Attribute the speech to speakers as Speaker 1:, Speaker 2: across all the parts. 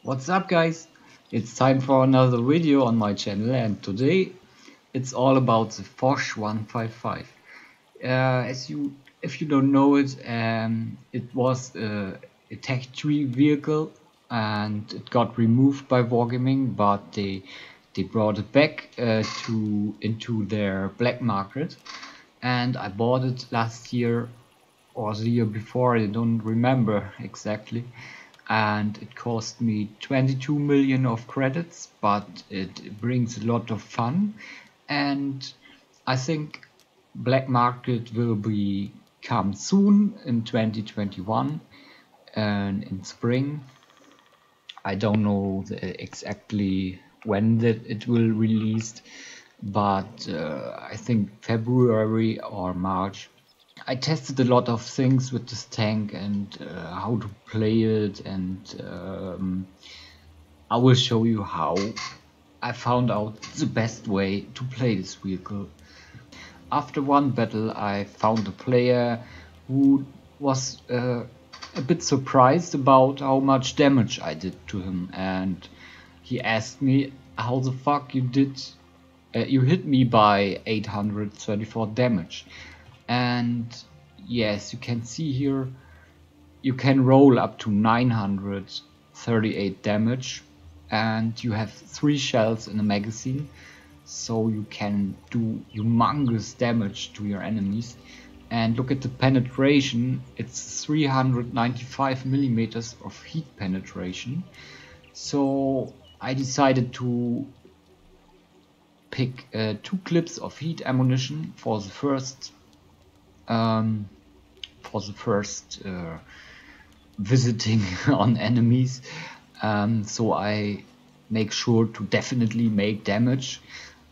Speaker 1: What's up, guys? It's time for another video on my channel, and today it's all about the Foch 155. If you don't know it, it was a Tech 3 vehicle and it got removed by Wargaming, but they brought it back into their black market, and I bought it last year or the year before, I don't remember exactly, and it cost me 22 million of credits, but it brings a lot of fun, and I think black market will come soon in 2021 and in spring. I don't know exactly when that it will released, but I think February or March. I tested a lot of things with this tank and how to play it, and I will show you how I found out the best way to play this vehicle. After one battle I found a player who was a bit surprised about how much damage I did to him, and he asked me how the fuck you hit me by 834 damage. And yes, you can see here you can roll up to 938 damage, and you have 3 shells in a magazine, so you can do humongous damage to your enemies. And look at the penetration, it's 395 millimeters of heat penetration. So I decided to pick 2 clips of heat ammunition for the first visiting on enemies, so I make sure to definitely make damage,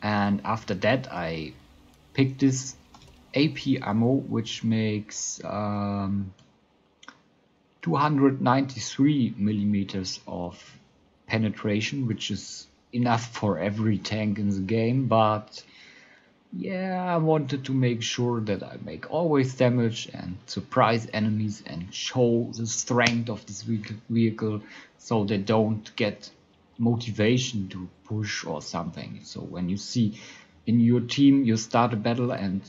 Speaker 1: and after that I pick this AP ammo, which makes 293 millimeters of penetration, which is enough for every tank in the game, but yeah, I wanted to make sure that I make always damage and surprise enemies and show the strength of this vehicle, so they don't get motivation to push or something. So when you see in your team you start a battle and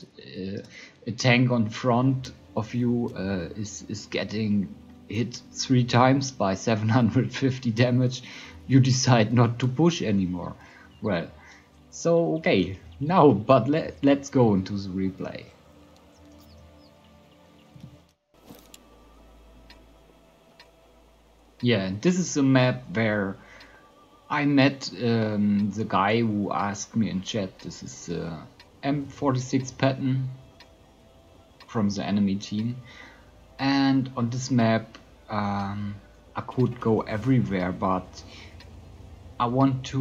Speaker 1: a tank on front of you is getting hit 3 times by 750 damage, you decide not to push anymore. Well, so okay. Now, but let's go into the replay. Yeah, this is a map where I met the guy who asked me in chat. This is M46 pattern from the enemy team, and on this map I could go everywhere, but I want to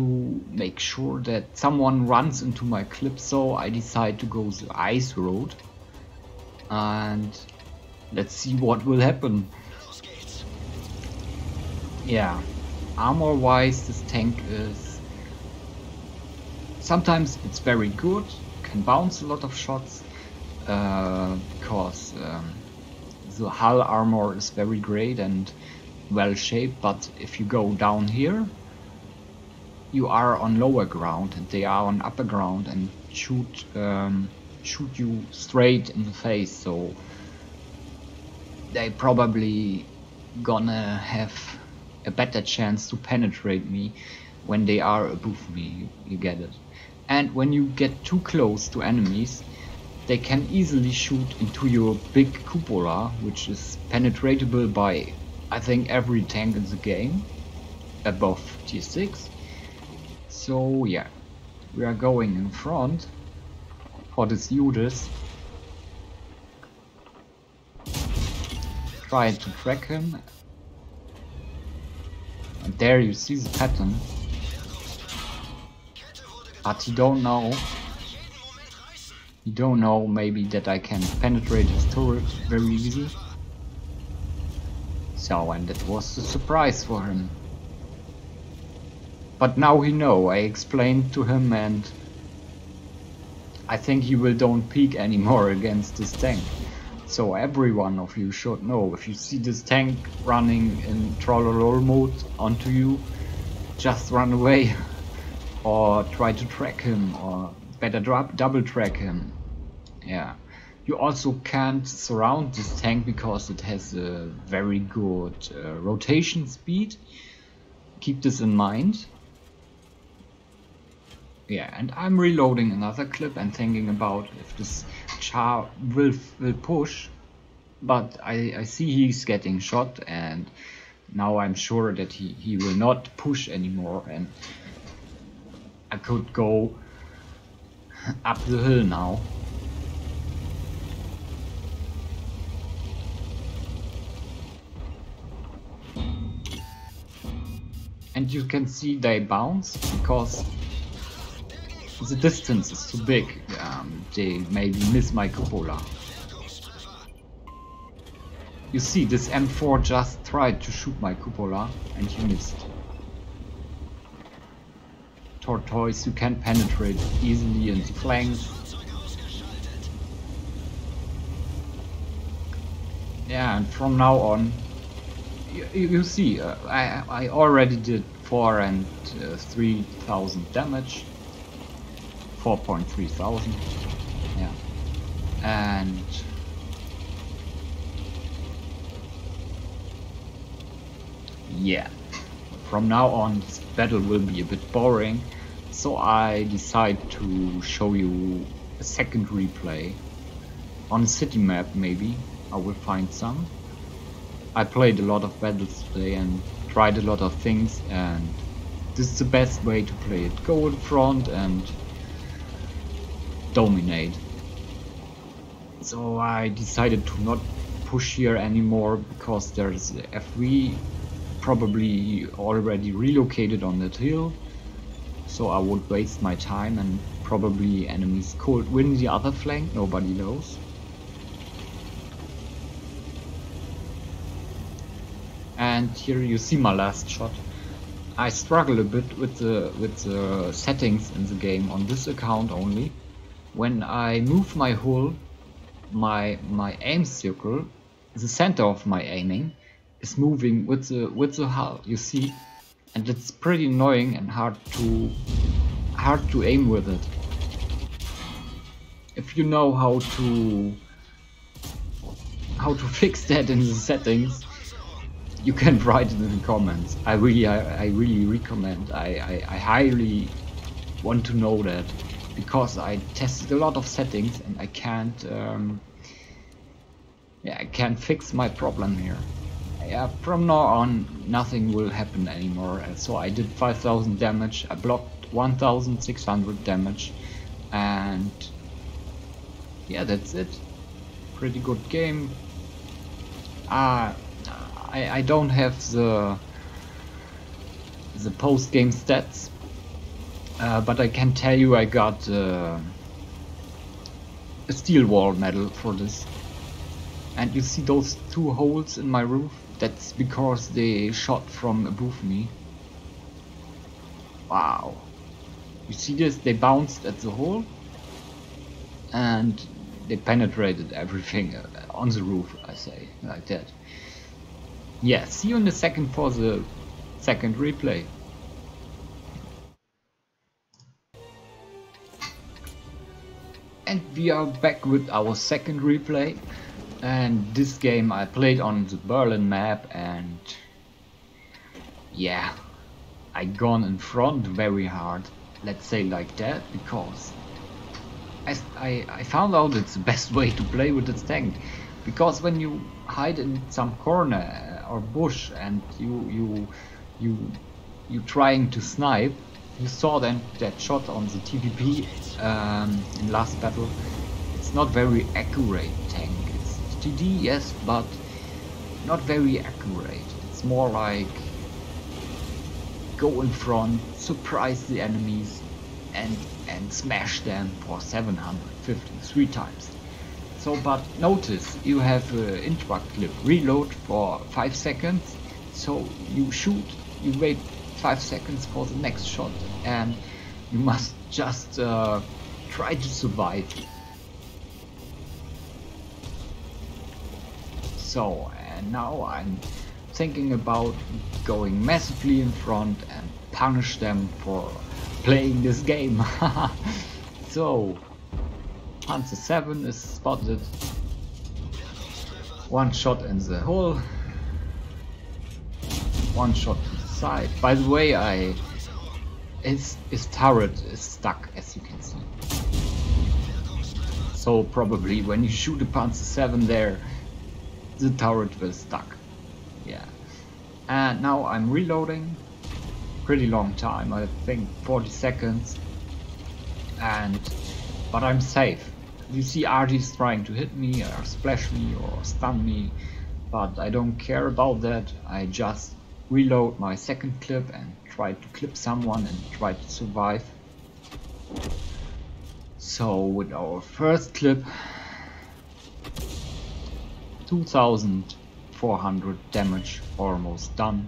Speaker 1: make sure that someone runs into my clip, so I decide to go the ice road, and let's see what will happen. Yeah, armor wise this tank is, sometimes it's very good, can bounce a lot of shots, because the hull armor is very great and well shaped, but if you go down here you are on lower ground and they are on upper ground and shoot you straight in the face, so they probably gonna have a better chance to penetrate me when they are above me, you get it. And when you get too close to enemies, they can easily shoot into your big cupola, which is penetratable by I think every tank in the game above tier 6. So yeah, we are going in front for this Judas. Try to track him. And there you see the pattern. But he don't know maybe that I can penetrate his turret very easy. So, and that was a surprise for him. But now he know, I explained to him, and I think he will don't peek anymore against this tank. So every one of you should know, if you see this tank running in troll mode onto you, just run away or try to track him, or better double track him. Yeah. You also can't surround this tank because it has a very good rotation speed. Keep this in mind. Yeah, and I'm reloading another clip and thinking about if this char will push, but I see he's getting shot, and now I'm sure that he will not push anymore, and I could go up the hill now. And you can see they bounce because the distance is too big. They maybe miss my cupola. You see, this M4 just tried to shoot my cupola and he missed. Tortoise, you can penetrate easily in the flanks. Yeah, and from now on, you see, I already did 4 and 3,000 damage. 4.3 thousand. Yeah. And yeah, from now on this battle will be a bit boring, so I decide to show you a second replay on a city map. Maybe I will find some. I played a lot of battles today and tried a lot of things, and this is the best way to play it. Go in front and dominate. So I decided to not push here anymore because there's FV probably already relocated on that hill, so I would waste my time and probably enemies could win the other flank, nobody knows. And here you see my last shot. I struggle a bit with the settings in the game on this account only. When I move my hull, my aim circle, the center of my aiming is moving with the hull, you see, and it's pretty annoying and hard to aim with it. If you know how to fix that in the settings, you can write it in the comments. I really recommend. I highly want to know that, because I tested a lot of settings and I can't fix my problem here. Yeah, from now on nothing will happen anymore. So I did 5,000 damage, I blocked 1,600 damage, and yeah, that's it. Pretty good game. I don't have the post-game stats, but I can tell you I got a steel wall medal for this. And you see those 2 holes in my roof? That's because they shot from above me. Wow. You see this? They bounced at the hole and they penetrated everything on the roof, I say, like that. Yeah, see you in a second for the second replay. And we are back with our second replay, and this game I played on the Berlin map, and yeah, I gone in front very hard, let's say like that, because I found out it's the best way to play with this tank. Because when you hide in some corner or bush and you trying to snipe, you saw then that shot on the TVP in last battle. It's not very accurate tank. It's TD, yes, but not very accurate. It's more like go in front, surprise the enemies, and smash them for 753 times. So, but notice you have intra clip reload for 5 seconds. So you shoot, you wait 5 seconds for the next shot, and you must just try to survive. So, and now I'm thinking about going massively in front and punish them for playing this game. So, Panzer 7 is spotted. One shot in the hole. One shot to the side. By the way, his turret is stuck, as you can see. So probably when you shoot a Panzer 7 there, the turret was stuck. Yeah. And now I'm reloading. Pretty long time, I think 40 seconds. But I'm safe. You see RGs trying to hit me or splash me or stun me, but I don't care about that. I just reload my second clip and try to clip someone and try to survive. So with our first clip, 2400 damage, almost done.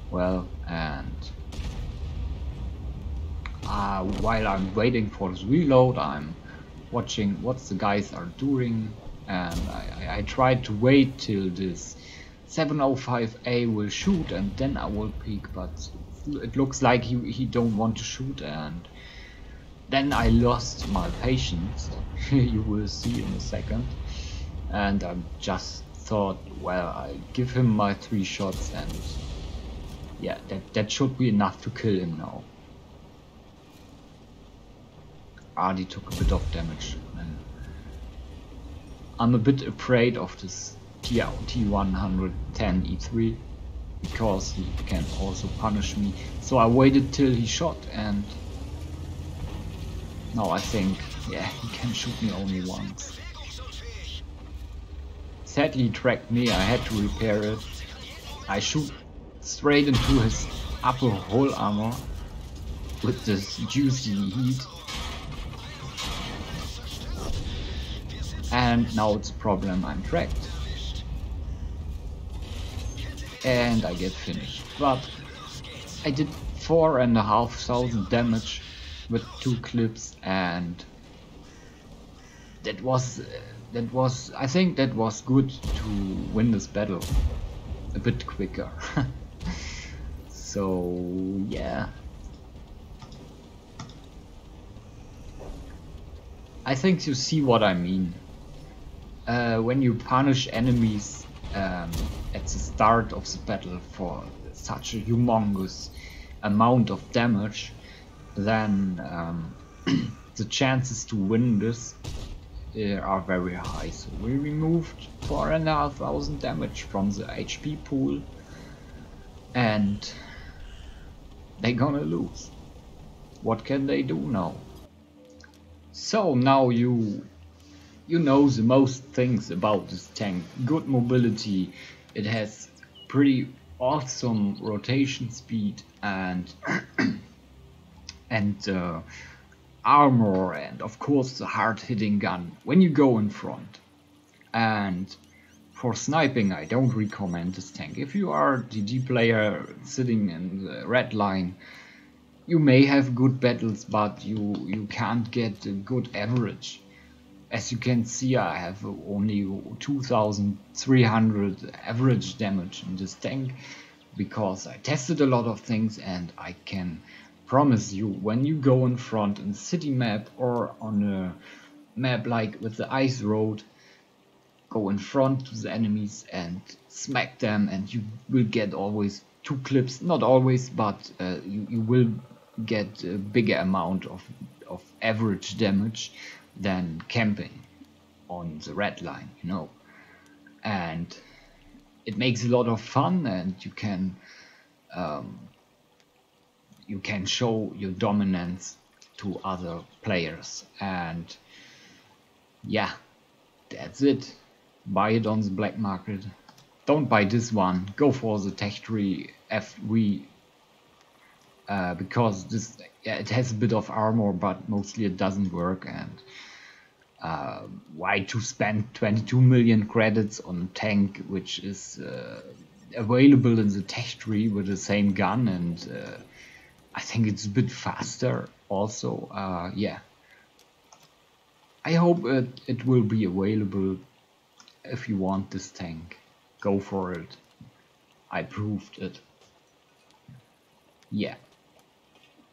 Speaker 1: Well, and while I'm waiting for this reload, I'm watching what the guys are doing, and I tried to wait till this 705A will shoot and then I will peek, but it looks like he don't want to shoot, and then I lost my patience. You will see in a second, and I just thought, well, I give him my 3 shots and yeah, that should be enough to kill him now. Ardy took a bit of damage. I'm a bit afraid of this T110E3 because he can also punish me. So I waited till he shot, and now I think, yeah, he can shoot me only once. Sadly, he tracked me, I had to repair it. I shoot straight into his upper hull armor with this juicy heat. And now it's a problem, I'm tracked. And I get finished. But I did 4,500 damage with 2 clips, and that was I think that was good to win this battle a bit quicker. So yeah, I think you see what I mean. When you punish enemies at the start of the battle for such a humongous amount of damage, then the chances to win this are very high. So we removed 4,500 damage from the HP pool, and they're gonna lose. What can they do now? So now you know the most things about this tank. Good mobility, it has pretty awesome rotation speed, and armor, and of course the hard-hitting gun when you go in front. And for sniping, I don't recommend this tank. If you are a DD player sitting in the red line, you may have good battles, but you can't get a good average. As you can see, I have only 2,300 average damage in this tank, because I tested a lot of things, and I can promise you, when you go in front in a city map or on a map like with the ice road, go in front to the enemies and smack them, and you will get always 2 clips. Not always, but you will get a bigger amount of average damage than camping on the red line, you know. And it makes a lot of fun, and you can show your dominance to other players. And yeah, that's it. Buy it on the black market. Don't buy this one. Go for the Tech 3 FV, because this, yeah, it has a bit of armor, but mostly it doesn't work. And why to spend 22 million credits on a tank which is available in the Tech 3 with the same gun, and I think it's a bit faster also. Yeah, I hope it will be available if you want this tank, go for it. I proved it. Yeah.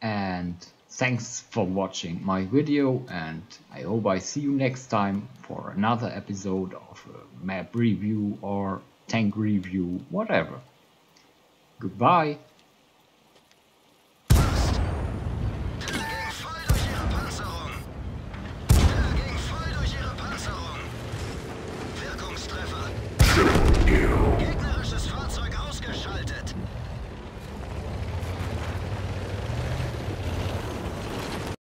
Speaker 1: And thanks for watching my video, and I hope I see you next time for another episode of a map review or tank review, whatever. Goodbye.